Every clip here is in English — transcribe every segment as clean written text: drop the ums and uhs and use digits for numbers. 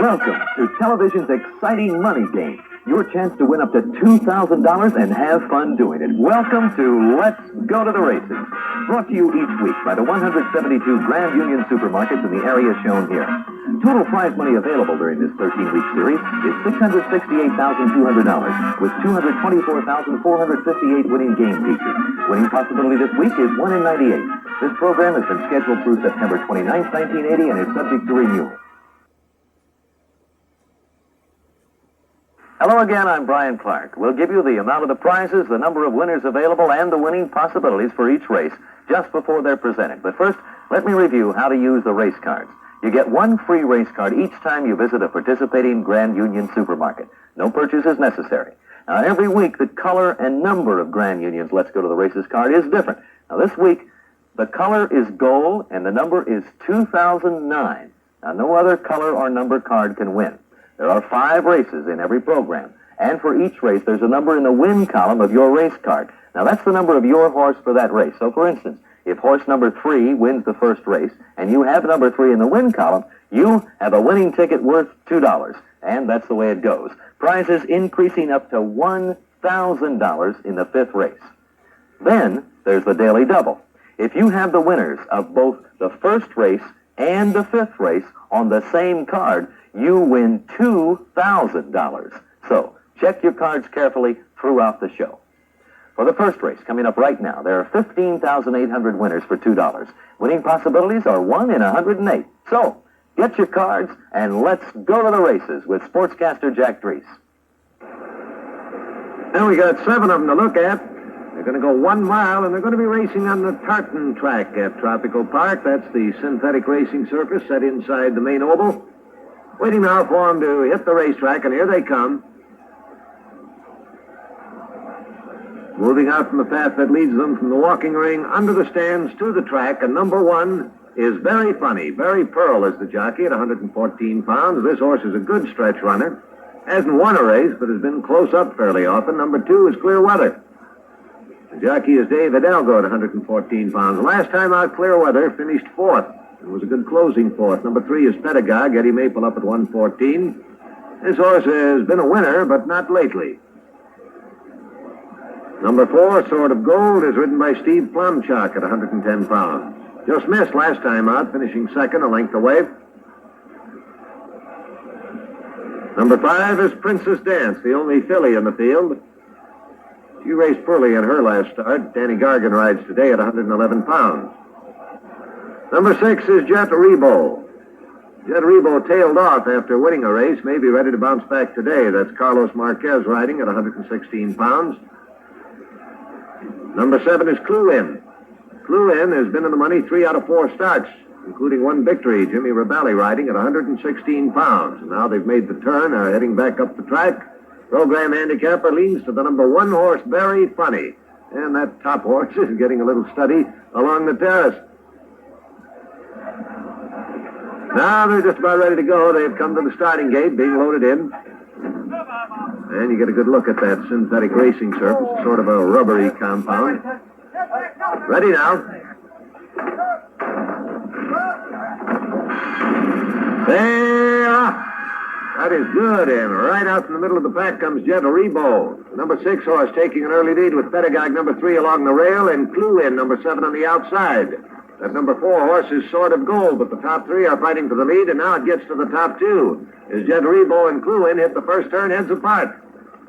Welcome to television's exciting money game. Your chance to win up to $2,000 and have fun doing it. Welcome to Let's Go to the Races. Brought to you each week by the 172 Grand Union supermarkets in the area shown here. Total prize money available during this 13-week series is $668,200 with 224,458 winning game pieces. Winning possibility this week is 1 in 98. This program has been scheduled through September 29, 1980 and is subject to renewal. Hello again, I'm Brian Clark. We'll give you the amount of the prizes, the number of winners available, and the winning possibilities for each race just before they're presented. But first, let me review how to use the race cards. You get one free race card each time you visit a participating Grand Union supermarket. No purchase is necessary. Now, every week, the color and number of Grand Union's Let's Go to the Races card is different. Now, this week, the color is gold and the number is 2009. Now, no other color or number card can win. There are 5 races in every program, and for each race, there's a number in the win column of your race card. Now, that's the number of your horse for that race. So, for instance, if horse number 3 wins the first race, and you have number 3 in the win column, you have a winning ticket worth $2, and that's the way it goes. Prizes increasing up to $1,000 in the 5th race. Then, there's the daily double. If you have the winners of both the first race and the 5th race on the same card, you win $2,000. So, check your cards carefully throughout the show. For the first race, coming up right now, there are 15,800 winners for $2. Winning possibilities are 1 in 108. So, get your cards and let's go to the races with Sportscaster Jack Drees. Now we got 7 of them to look at. They're going to go 1 mile, and they're going to be racing on the tartan track at Tropical Park. That's the synthetic racing surface set inside the main oval. Waiting now for them to hit the racetrack, and here they come. Moving out from the path that leads them from the walking ring under the stands to the track, and number 1 is Very Funny. Barry Pearl is the jockey at 114 pounds. This horse is a good stretch runner. Hasn't won a race, but has been close up fairly often. Number 2 is Clearweather. The jockey is Dave Hidalgo at 114 pounds. Last time out, Clearweather finished 4th. It was a good closing 4th. Number 3 is Pedagogue, Eddie Maple up at 114. This horse has been a winner, but not lately. Number 4, Sword of Gold, is ridden by Steve Plumchock at 110 pounds. Just missed last time out, finishing 2nd, a length away. Number 5 is Princess Dance, the only filly in the field. She raced poorly in her last start. Danny Gargan rides today at 111 pounds. Number 6 is Jet Rebo. Jet Rebo tailed off after winning a race, may be ready to bounce back today. That's Carlos Marquez riding at 116 pounds. Number 7 is Clue In. Clue In has been in the money 3 out of 4 starts, including 1 victory. Jimmy Rabali riding at 116 pounds. And now they've made the turn, are heading back up the track. Program handicapper leans to the number 1 horse, Very Funny. And that top horse is getting a little steady along the terrace. Now they're just about ready to go. They've come to the starting gate, being loaded in. And you get a good look at that synthetic racing surface, sort of a rubbery compound. Ready now. They're off. That is good, and right out in the middle of the pack comes Jet Rebo. Number 6 horse taking an early lead with Pedagogue number 3 along the rail, and Clue In, number 7 on the outside. That number 4 horse is Sword of Gold, but the top 3 are fighting for the lead, and now it gets to the top 2. As Jet Rebo and Clue In hit the first turn, heads apart.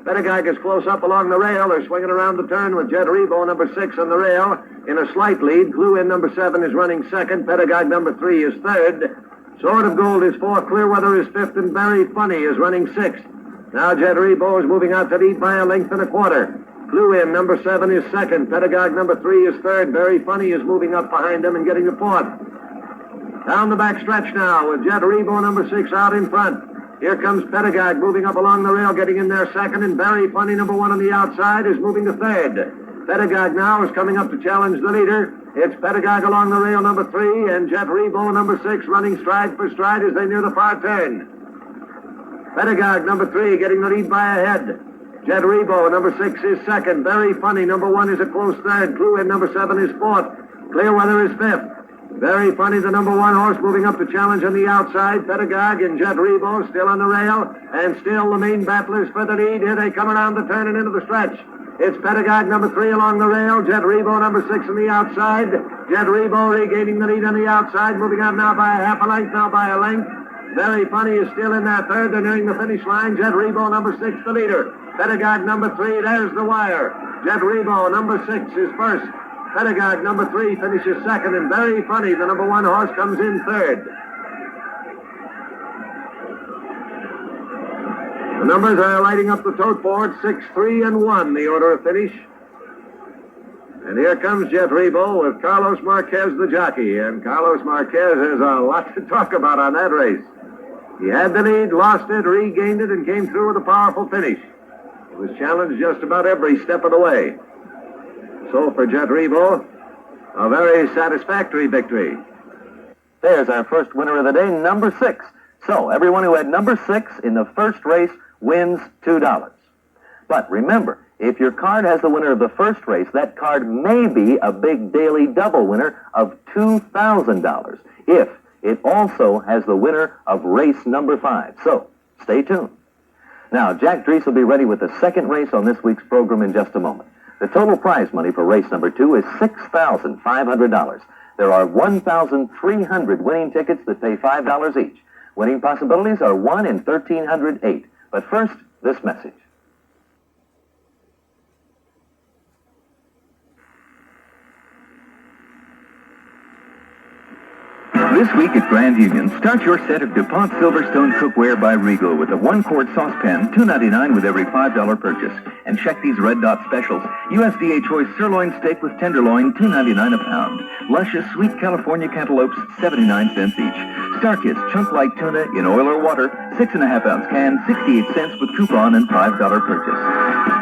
Pedagogue is close up along the rail. They're swinging around the turn with Jet Rebo, number 6, on the rail in a slight lead. Clue In, number 7, is running 2nd. Pedagogue number 3 is 3rd. Sword of Gold is 4th. Clearweather is 5th, and Very Funny is running 6th. Now Jet Rebo is moving out to lead by a length and a quarter. Clue In, number 7, is 2nd. Pedagogue number 3 is 3rd. Very Funny is moving up behind them and getting to 4th. Down the back stretch now with Jet Rebo, number 6, out in front. Here comes Pedagogue moving up along the rail, getting in there 2nd, and Very Funny, number 1 on the outside, is moving to 3rd. Pedagogue now is coming up to challenge the leader. It's Pedagogue along the rail, number 3, and Jet Rebo, number 6, running stride for stride as they near the far turn. Pedagogue, number 3, getting the lead by a head. Jet Rebo, number 6, is 2nd. Very Funny, number 1, is a close 3rd. Clue In, number 7, is 4th. Clearweather is 5th. Very funny, the number 1 horse moving up to challenge on the outside. Pedagogue and Jet Rebo still on the rail, and still the main battlers for the lead. Here they come around the turn and into the stretch. It's Pedagogue, number 3, along the rail. Jet Rebo, number 6, on the outside. Jet Rebo regaining the lead on the outside, moving out now by a half a length, now by a length. Very Funny is still in that third. They're nearing the finish line. Jet Rebo, number 6, the leader. Pedagogue, number 3, there's the wire. Jet Rebo, number 6, is first. Pedagogue, number 3, finishes second. And Very Funny, the number 1 horse, comes in third. The numbers are lighting up the tote board. 6, 3, and 1, the order of finish. And here comes Jet Rebo with Carlos Marquez, the jockey. And Carlos Marquez has a lot to talk about on that race. He had the lead, lost it, regained it, and came through with a powerful finish. He was challenged just about every step of the way. So for Jet Rebo, a very satisfactory victory. There's our first winner of the day, number 6. So everyone who had number 6 in the first race wins $2. But remember, if your card has the winner of the first race, that card may be a big daily double winner of $2,000 if it also has the winner of race number 5. So stay tuned. Now, Jack Drees will be ready with the second race on this week's program in just a moment. The total prize money for race number 2 is $6,500. There are 1,300 winning tickets that pay $5 each. Winning possibilities are 1 in 1,308. But first, this message. This week at Grand Union, start your set of DuPont Silverstone cookware by Regal with a 1-quart saucepan, $2.99 with every $5 purchase. And check these red dot specials. USDA choice sirloin steak with tenderloin, $2.99 a pound. Luscious sweet California cantaloupes, 79 cents each. Starkist chunk-like tuna in oil or water, 6.5-ounce can, 68 cents with coupon and $5 purchase.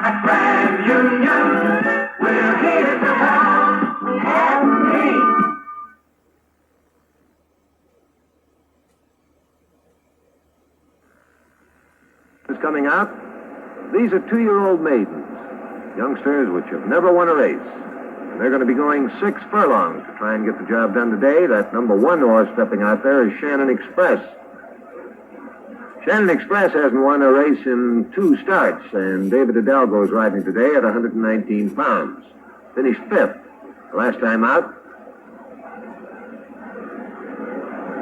At Grand Union, we're here to help. Help me. Is coming out. These are 2-year-old maidens, youngsters which have never won a race. And they're going to be going 6 furlongs to try and get the job done today. That number 1 horse stepping out there is Shannon Express. Shannon Express hasn't won a race in 2 starts, and David Hidalgo is riding today at 119 pounds. Finished 5th last time out.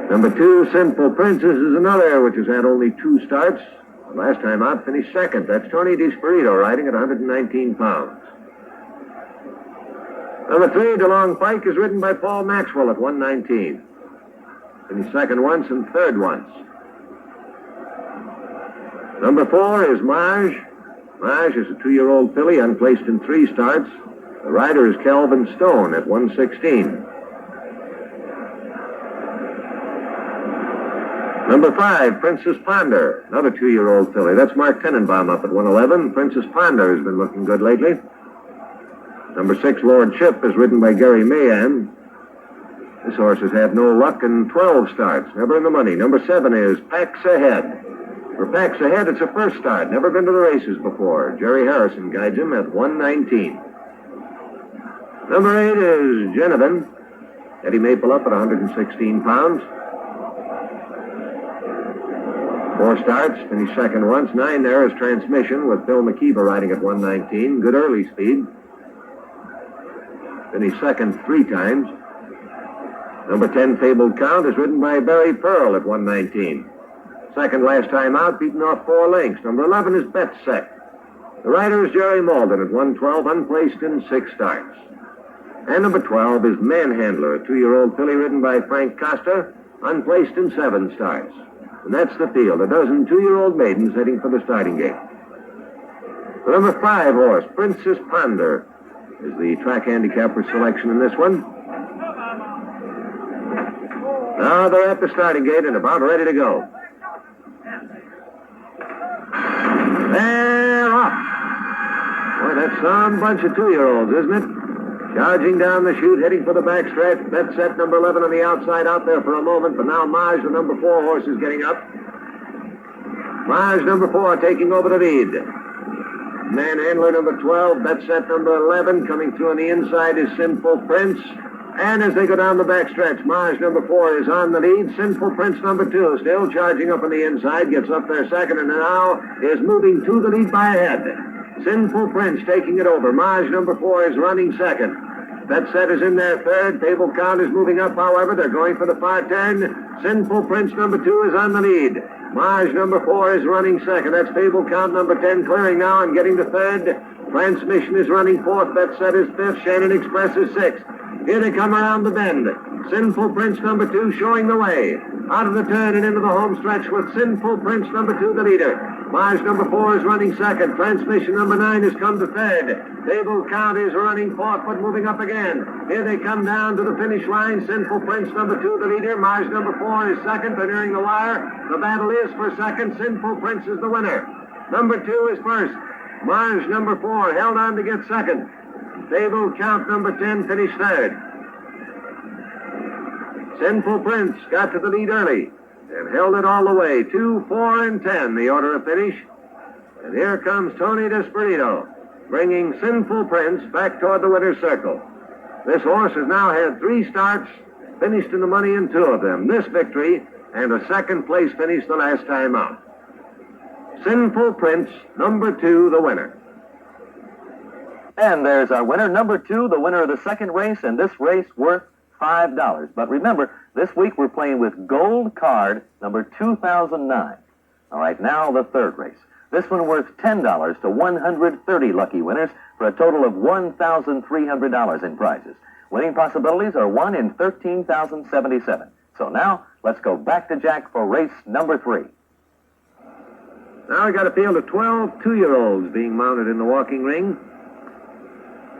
Number 2, Sinful Princess, is another which has had only 2 starts. Last time out, finished 2nd. That's Tony DiSpirito riding at 119 pounds. Number 3, DeLong Pike, is ridden by Paul Maxwell at 119. Finished 2nd once and 3rd once. Number 4 is Maj. Maj is a 2-year-old filly, unplaced in 3 starts. The rider is Calvin Stone at 116. Number 5, Princess Ponder, another 2-year-old filly. That's Mark Tenenbaum up at 111. Princess Ponder has been looking good lately. Number 6, Lord Chip, is ridden by Gary Mahan. This horse has had no luck in 12 starts, never in the money. Number 7 is Pax Ahead. For Pax Ahead, it's a first start, never been to the races before. Jerry Harrison guides him at 119. Number 8 is Genevieve. Eddie Maple up at 116 pounds. 4 starts, finished 2nd once. 9 there is Transmission with Phil McKeever riding at 119. Good early speed. Finished 2nd 3 times. Number 10, Fabled Count, is ridden by Barry Pearl at 119. 2nd last time out, beaten off 4 lengths. Number 11 is Betsec. The rider is Jerry Malden at 112, unplaced in 6 starts. And number 12 is Manhandler, a 2-year-old filly ridden by Frank Costa, unplaced in 7 starts. And that's the field, a dozen 2-year-old maidens heading for the starting gate. The number 5 horse, Princess Ponder, is the track handicapper selection in this one. Now they're at the starting gate and about ready to go. They're off. Boy, that's some bunch of 2-year-olds, isn't it? Charging down the chute, heading for the backstretch. That's set number 11 on the outside, out there for a moment, but now Maj, the number 4 horse, is getting up. Maj, number 4, taking over the lead. Manhandler, number 12. That's set number 11. Coming through on the inside is Sinful Prince. And as they go down the back stretch, Mars number 4 is on the lead. Sinful Prince number 2 still charging up on the inside, gets up there second, and now is moving to the lead by a head. Sinful Prince taking it over. Mars number 4 is running second. That set is in there third. Table Count is moving up, however. They're going for the far turn. Sinful Prince number 2 is on the lead. Mars number 4 is running second. That's Table Count number 10 clearing now and getting to third. Transmission is running fourth. That set is fifth. Shannon Express is sixth. Here they come around the bend. Sinful Prince number 2 showing the way. Out of the turn and into the home stretch with Sinful Prince number 2 the leader. Mars number 4 is running second. Transmission number 9 has come to third. Table Count is running fourth, but moving up again. Here they come down to the finish line. Sinful Prince number 2 the leader. Mars number 4 is second. They're nearing the wire. The battle is for second. Sinful Prince is the winner. Number 2 is first. Mars number 4 held on to get second. Table Count number 10 finished third. Sinful Prince got to the lead early and held it all the way. 2, 4, and 10, the order of finish. And here comes Tony Desperado, bringing Sinful Prince back toward the winner's circle. This horse has now had 3 starts, finished in the money in 2 of them. This victory and a second place finish the last time out. Sinful Prince, number 2, the winner. And there's our winner, number 2, the winner of the second race, and this race worth $5. But remember, this week we're playing with Gold Card number 2009. All right, now the third race. This one worth $10 to 130 lucky winners for a total of $1,300 in prizes. Winning possibilities are 1 in 13,077. So now, let's go back to Jack for race number 3. Now we got a field of 12 2-year-olds being mounted in the walking ring.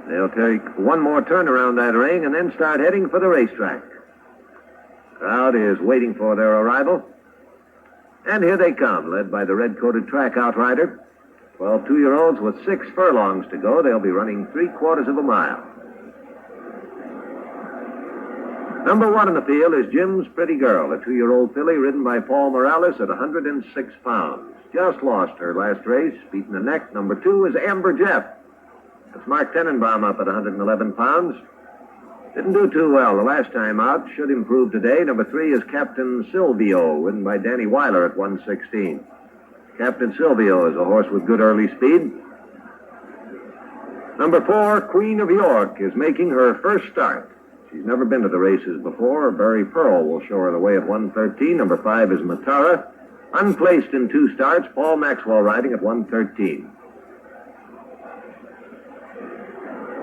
They'll take one more turn around that ring and then start heading for the racetrack. Crowd is waiting for their arrival. And here they come, led by the red-coated track outrider. 12 2-year-olds with 6 furlongs to go. They'll be running 3/4 of a mile. Number 1 in the field is Jim's Pretty Girl, a 2-year-old filly ridden by Paul Morales at 106 pounds. Just lost her last race, beaten the neck. Number 2 is Amber Jeff. That's Mark Tenenbaum up at 111 pounds. Didn't do too well the last time out. Should improve today. Number 3 is Captain Silvio, ridden by Danny Weiler at 116. Captain Silvio is a horse with good early speed. Number 4, Queen of York, is making her first start. She's never been to the races before. Barry Pearl will show her the way at 113. Number 5 is Matara. Unplaced in 2 starts, Paul Maxwell riding at 113.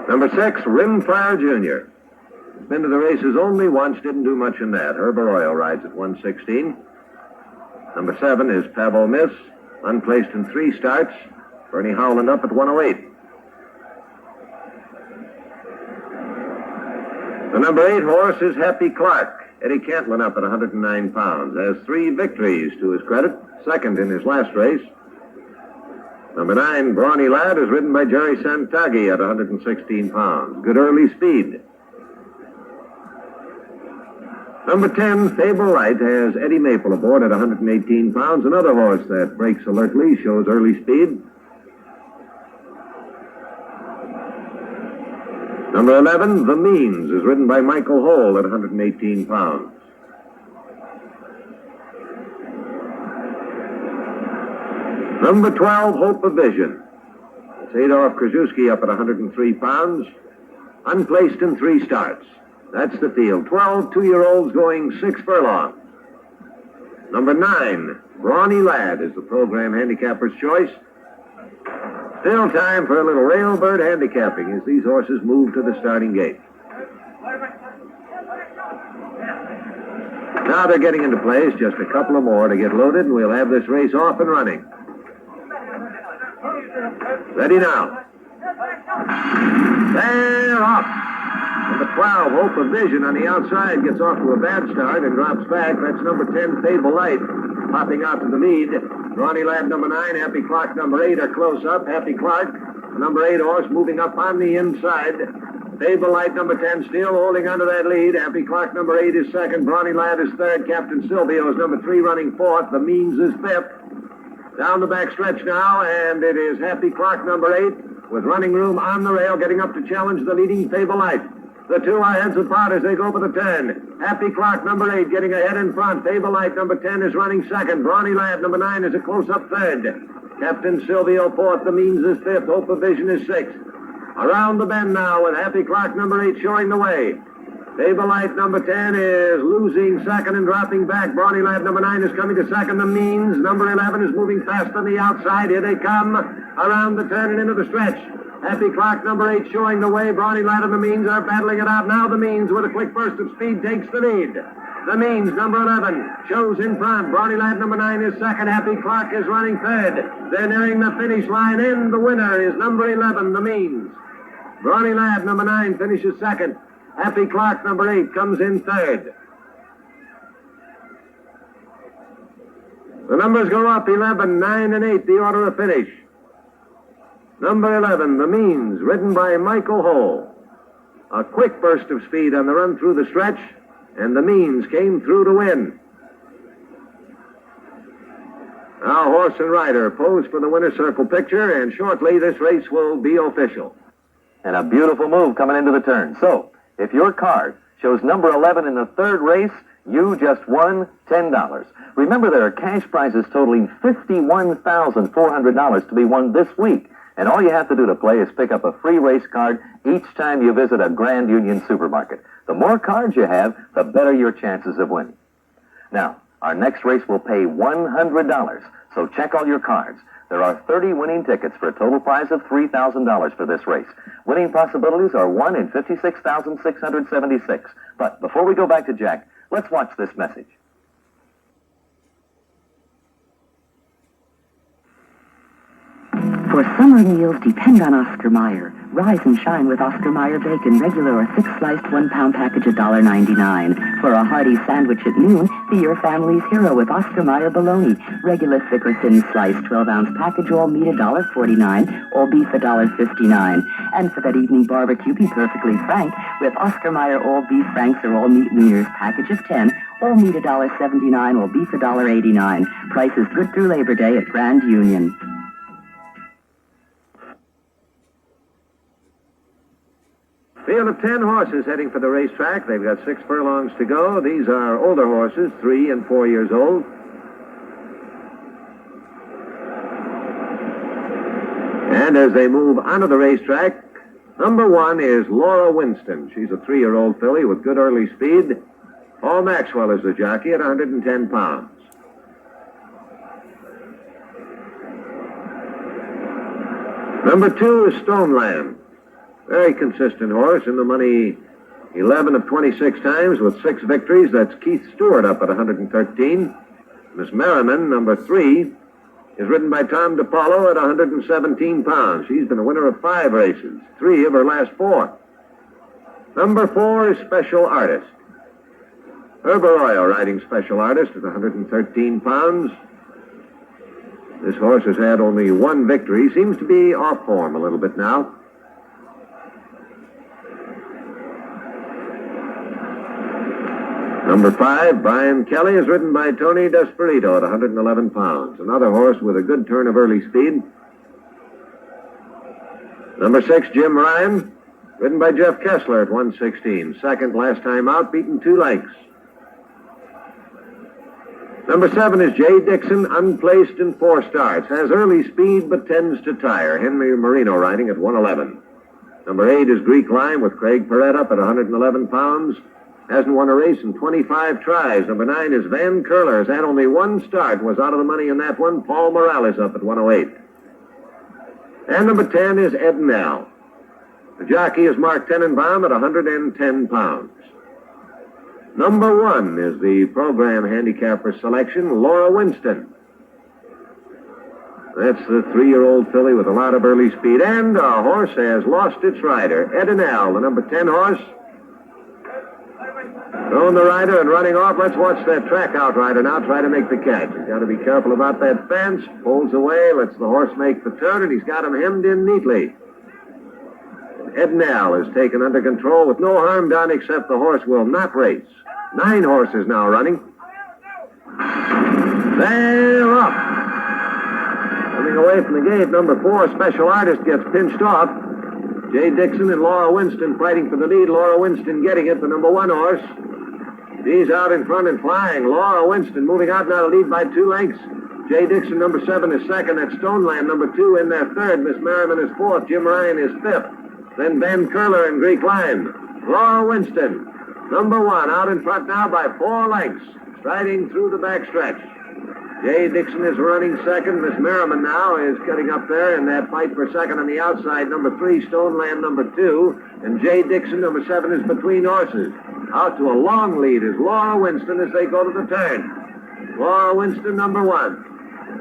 Number 6, Rimfire Jr. He's been to the races only once, didn't do much in that. Herb Arroyo rides at 116. Number 7 is Pavo Miss, unplaced in 3 starts. Bernie Howland up at 108. The number 8 horse is Happy Clark. Eddie Cantlin up at 109 pounds. Has 3 victories to his credit, second in his last race. Number 9, Brawny Lad, is ridden by Jerry Santaghi at 116 pounds. Good early speed. Number 10, Fable Light, has Eddie Maple aboard at 118 pounds. Another horse that breaks alertly, shows early speed. Number 11, The Means, is ridden by Michael Hole at 118 pounds. Number 12, Hope of Vision. It's Adolf Kraszewski up at 103 pounds. Unplaced in 3 starts. That's the field. 12 2-year-olds going 6 furlongs. Number 9, Brawny Lad, is the program handicapper's choice. Still time for a little railbird handicapping as these horses move to the starting gate. Now they're getting into place. Just a couple of more to get loaded, and we'll have this race off and running. Ready now. They're off. Number 12, Hope of Vision, on the outside, gets off to a bad start and drops back. That's number 10, Fable Light, popping out to the lead. Ronnie Lad, number 9, Happy Clark, number 8 are close up. Happy Clark, the number 8 horse, moving up on the inside. Fable Light, number 10, still holding onto that lead. Happy Clark, number 8, is second. Brawny Lad is third. Captain Silvio is number 3, running fourth. The Means is fifth. Down the back stretch now, and it is Happy Clark, number 8, with running room on the rail, getting up to challenge the leading Fable Light. The two are heads apart as they go for the turn. Happy Clock, number 8, getting ahead in front. Favorite, number 10, is running second. Brawny Lad, number 9, is a close-up third. Captain Silvio fourth. The Means is fifth. Hope of Vision is sixth. Around the bend now with Happy Clock, number 8, showing the way. Favorite, number 10, is losing second and dropping back. Brawny Lad, number 9, is coming to second. The Means, number 11, is moving fast on the outside. Here they come around the turn and into the stretch. Happy Clock, number 8, showing the way. Brawny Lad and the Means are battling it out. Now the Means, with a quick burst of speed, takes the lead. The Means, number 11, shows in front. Brawny Lad, number 9, is second. Happy Clock is running third. They're nearing the finish line, and the winner is number 11, the Means. Brawny Lad, number 9, finishes second. Happy Clock, number 8, comes in third. The numbers go up 11, 9, and 8, the order of finish. Number 11, The Means, ridden by Michael Hole. A quick burst of speed on the run through the stretch, and The Means came through to win. Now horse and rider pose for the winner's circle picture, and shortly this race will be official. And a beautiful move coming into the turn. So, if your card shows number 11 in the third race, you just won $10. Remember, there are cash prizes totaling $51,400 to be won this week. And all you have to do to play is pick up a free race card each time you visit a Grand Union supermarket. The more cards you have, the better your chances of winning. Now, our next race will pay $100, so check all your cards. There are 30 winning tickets for a total prize of $3,000 for this race. Winning possibilities are 1 in 56,676. But before we go back to Jack, let's watch this message. For summer meals, depend on Oscar Mayer. Rise and shine with Oscar Mayer bacon, regular or thick-sliced 1-pound package at $1.99. For a hearty sandwich at noon, be your family's hero with Oscar Mayer bologna. Regular, thick, or thin-sliced 12-ounce package, all meat $1.49, all beef $1.59. And for that evening barbecue, be perfectly frank with Oscar Mayer all beef franks or all meat wieners package of 10, all meat $1.79, all beef $1.89. Price is good through Labor Day at Grand Union. Field of 10 horses heading for the racetrack. They've got 6 furlongs to go. These are older horses, 3 and 4 years old. And as they move onto the racetrack, number 1 is Laura Winston. She's a 3-year-old filly with good early speed. Paul Maxwell is the jockey at 110 pounds. Number 2 is Stoneland. Very consistent horse, in the money 11 of 26 times with 6 victories. That's Keith Stewart up at 113. Miss Merriman, number 3, is ridden by Tom DePaulo at 117 pounds. She's been a winner of 5 races, 3 of her last 4. Number 4 is Special Artist. Herb Arroyo riding Special Artist at 113 pounds. This horse has had only 1 victory. Seems to be off form a little bit now. Number 5, Brian Kelly, is ridden by Tony Desperito at 111 pounds. Another horse with a good turn of early speed. Number 6, Jim Ryan, ridden by Jeff Kessler at 116. Second last time out, beaten 2 lengths. Number 7 is Jay Dixon, unplaced in 4 starts. Has early speed but tends to tire. Henry Marino riding at 111. Number 8 is Greek Lime with Craig Perret up at 111 pounds. Hasn't won a race in 25 tries. Number 9 is Van Curler. Has had only 1 start. Was out of the money in that one. Paul Morales up at 108. And number 10 is Ed Nell. The jockey is Mark Tenenbaum at 110 pounds. Number 1 is the program handicapper selection, Laura Winston. That's the 3-year-old filly with a lot of early speed. And a horse has lost its rider. Ed Nell, the number 10 horse. Throwing the rider and running off. Let's watch that track outrider now try to make the catch. He's got to be careful about that fence. Pulls away, lets the horse make the turn, and he's got him hemmed in neatly. Ed Nell is taken under control with no harm done except the horse will not race. 9 horses now running. They're off. Coming away from the gate, number 4, Special Artist, gets pinched off. Jay Dixon and Laura Winston fighting for the lead. Laura Winston getting it, the number 1 horse. She's out in front and flying. Laura Winston moving out now to lead by 2 lengths. Jay Dixon, number 7, is second. That's Stoneland, number 2, in there third. Miss Merriman is fourth. Jim Ryan is fifth. Then Ben Curler and Greek Line. Laura Winston, number 1, out in front now by 4 lengths, striding through the backstretch. Jay Dixon is running second. Miss Merriman now is cutting up there in that fight for second on the outside. Number 3, Stoneland, number 2. And Jay Dixon, number 7, is between horses. Out to a long lead is Laura Winston as they go to the turn. Laura Winston, number 1.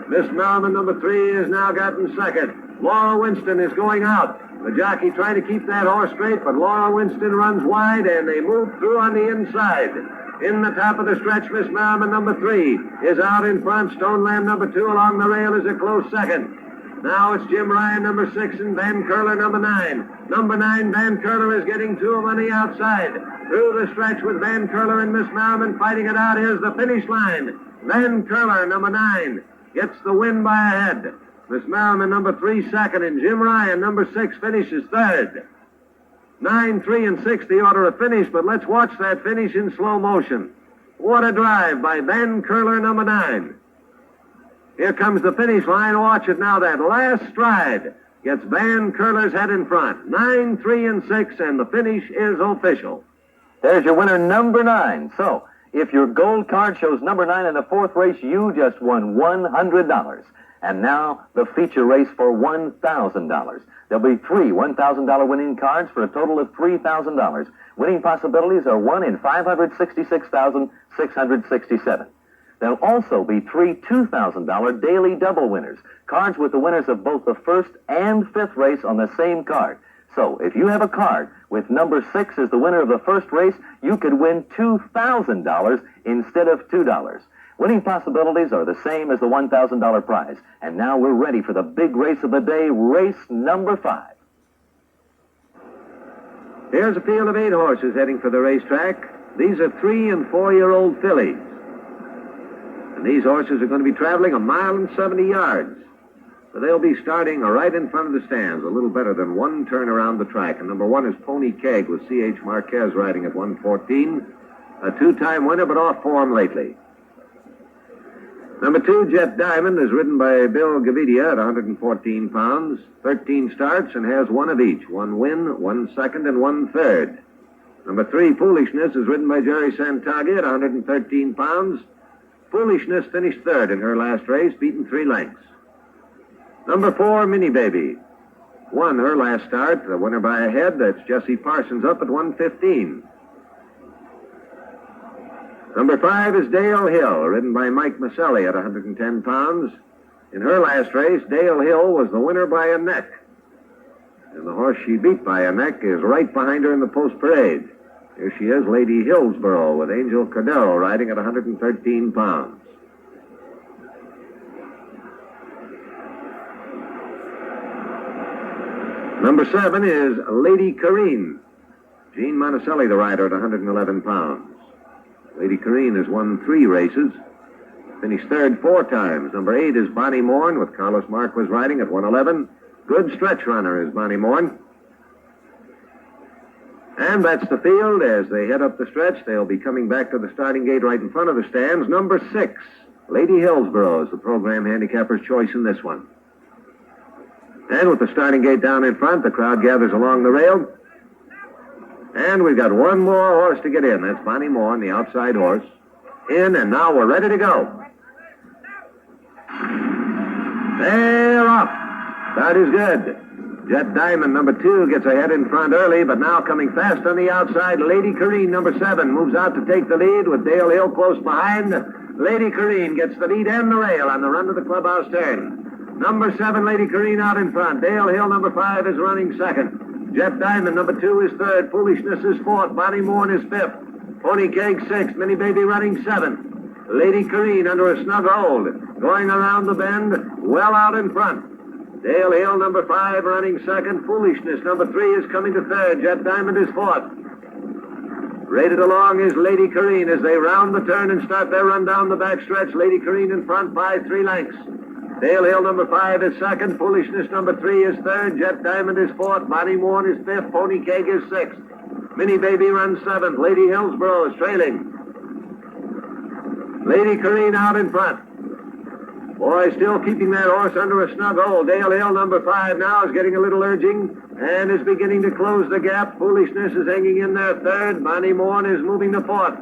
Miss Merriman, number 3, is now gotten second. Laura Winston is going out. The jockey trying to keep that horse straight, but Laura Winston runs wide, and they move through on the inside. In the top of the stretch, Miss Merriman, number 3, is out in front. Stoneland, number 2, along the rail is a close second. Now it's Jim Ryan, number 6, and Van Curler, number 9. Number 9, Van Curler, is getting 2 on the outside. Through the stretch with Van Curler and Miss Merriman fighting it out. Here's the finish line. Van Curler, number 9, gets the win by a head. Miss Merriman, number 3, second, and Jim Ryan, number 6, finishes third. 9, 3, and 6, the order of finish, but let's watch that finish in slow motion. What a drive by Van Curler, number 9. Here comes the finish line. Watch it now. That last stride gets Van Curler's head in front. 9, 3, and 6, and the finish is official. There's your winner, number 9. So, if your gold card shows number 9 in the 4th race, you just won $100. And now, the feature race for $1,000. There'll be 3 $1,000 winning cards for a total of $3,000. Winning possibilities are 1 in 566,667. There'll also be 3 $2,000 daily double winners, cards with the winners of both the 1st and 5th race on the same card. So, if you have a card with number 6 as the winner of the 1st race, you could win $2,000 instead of $2. Winning possibilities are the same as the $1,000 prize. And now we're ready for the big race of the day, race number 5. Here's a field of 8 horses heading for the racetrack. These are 3- and 4-year-old fillies. And these horses are going to be traveling 1 mile and 70 yards. So they'll be starting right in front of the stands, a little better than 1 turn around the track. And number 1 is Pony Keg with C.H. Marquez riding at 114. A 2-time winner, but off form lately. Number 2, Jet Diamond, is ridden by Bill Gavidia at 114 pounds, 13 starts, and has 1 of each. 1 win, 1 second, and 1 third. Number 3, Foolishness, is ridden by Jerry Santaga at 113 pounds. Foolishness finished third in her last race, beaten 3 lengths. Number 4, Mini Baby, won her last start, the winner by a head. That's Jesse Parsons up at 115. Number 5 is Dale Hill, ridden by Mike Maselli at 110 pounds. In her last race, Dale Hill was the winner by a neck. And the horse she beat by a neck is right behind her in the post parade. Here she is, Lady Hillsborough, with Angel Cordero riding at 113 pounds. Number 7 is Lady Kareen. Gene Monticelli, the rider, at 111 pounds. Lady Kareen has won 3 races, finished third 4 times. Number 8 is Bonnie Morn, with Carlos Marquez riding at 111. Good stretch runner is Bonnie Morn. And that's the field. As they head up the stretch, they'll be coming back to the starting gate right in front of the stands. Number 6, Lady Hillsborough, is the program handicapper's choice in this one. And with the starting gate down in front, the crowd gathers along the rail. And we've got 1 more horse to get in. That's Bonnie Moore, the outside horse. In, and now we're ready to go. They're off. That is good. Jet Diamond, number 2, gets ahead in front early, but now coming fast on the outside, Lady Kareen, number 7, moves out to take the lead with Dale Hill close behind. Lady Kareen gets the lead and the rail on the run to the clubhouse turn. Number 7, Lady Kareen, out in front. Dale Hill, number 5, is running second. Jet Diamond, number 2, is third. Foolishness is fourth. Bonnie Morn is fifth. Pony Keg, 6th. Mini Baby running 7th. Lady Kareen under a snug hold. Going around the bend, well out in front. Dale Hill, number 5, running second. Foolishness, number 3, is coming to third. Jet Diamond is fourth. Rated along is Lady Kareen as they round the turn and start their run down the back stretch. Lady Kareen in front by 3 lengths. Dale Hill number 5 is second. Foolishness number 3 is third. Jet Diamond is fourth. Bonnie Moore is fifth. Pony Keg is sixth. Minnie Baby runs seventh. Lady Hillsborough is trailing. Lady Careen out in front. Boy, still keeping that horse under a snug hold. Dale Hill number 5 now is getting a little urging and is beginning to close the gap. Foolishness is hanging in there third. Bonnie Moore is moving to fourth.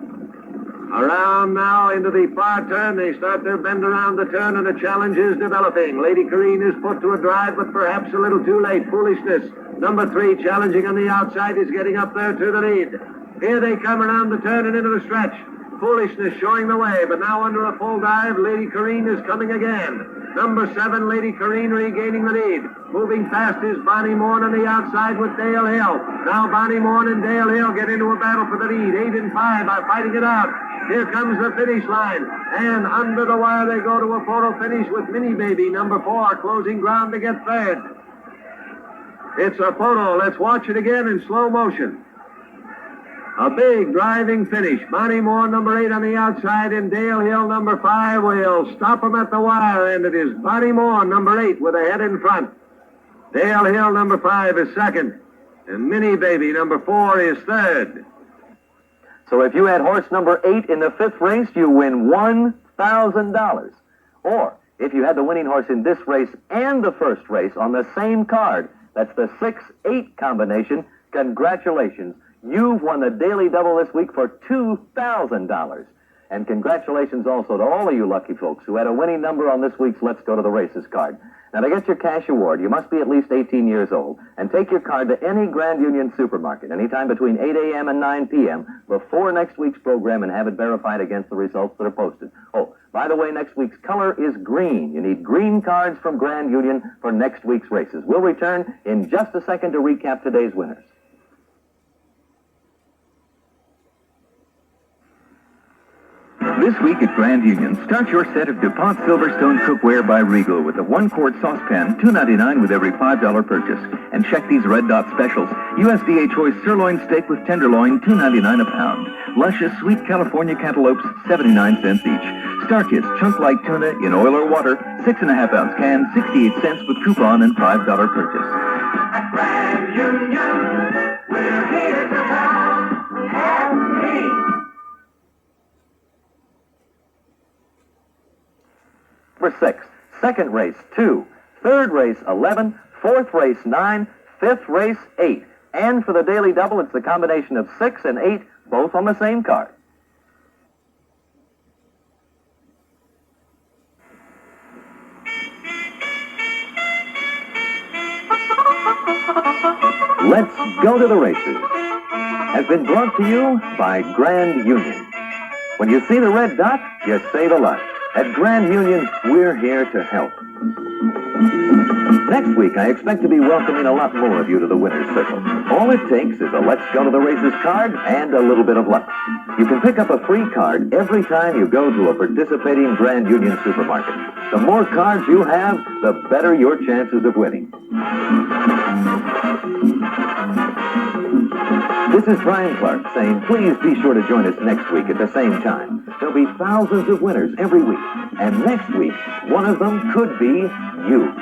Around now into the far turn. They start their bend around the turn, and the challenge is developing. Lady Careen is put to a drive, but perhaps a little too late. Foolishness, number 3, challenging on the outside, is getting up there to the lead. Here they come around the turn and into the stretch. Foolishness showing the way, but now under a full dive, Lady Careen is coming again. Number 7, Lady Careen regaining the lead. Moving fast is Bonnie Moore on the outside with Dale Hill. Now Bonnie Moore and Dale Hill get into a battle for the lead. 8 and 5 are fighting it out. Here comes the finish line. And under the wire they go to a photo finish with Minnie Baby, number 4, closing ground to get third. It's a photo. Let's watch it again in slow motion. A big driving finish. Bonnie Moore, number 8 on the outside, and Dale Hill, number 5, will stop him at the wire, and it is Bonnie Moore, number 8, with a head in front. Dale Hill, number 5, is second, and Minnie Baby, number 4, is third. So if you had horse number 8 in the 5th race, you win $1,000. Or if you had the winning horse in this race and the first race on the same card, that's the 6-8 combination, congratulations. You've won the Daily Double this week for $2,000. And congratulations also to all of you lucky folks who had a winning number on this week's Let's Go to the Races card. Now, to get your cash award, you must be at least 18 years old and take your card to any Grand Union supermarket anytime between 8 a.m. and 9 p.m. before next week's program and have it verified against the results that are posted. Oh, by the way, next week's color is green. You need green cards from Grand Union for next week's races. We'll return in just a second to recap today's winners. This week at Grand Union, start your set of DuPont Silverstone cookware by Regal with a 1-quart saucepan, $2.99 with every $5 purchase. And check these red dot specials. USDA choice sirloin steak with tenderloin, $2.99 a pound. Luscious sweet California cantaloupes, 79 cents each. Starkist chunk-like tuna in oil or water, 6.5-ounce can, 68 cents with coupon and $5 purchase. At Grand Union, we're here to help. Help me. Number 6, second race 2, third race 11, fourth race 9, fifth race 8. And for the Daily Double, it's the combination of 6 and 8, both on the same card. Let's Go to the Races has been brought to you by Grand Union. When you see the red dot, you save a lot. At Grand Union, we're here to help. Next week, I expect to be welcoming a lot more of you to the winner's circle. All it takes is a Let's Go to the Races card and a little bit of luck. You can pick up a free card every time you go to a participating Grand Union supermarket. The more cards you have, the better your chances of winning. This is Brian Clark saying please be sure to join us next week at the same time. There'll be thousands of winners every week. And next week, one of them could be you.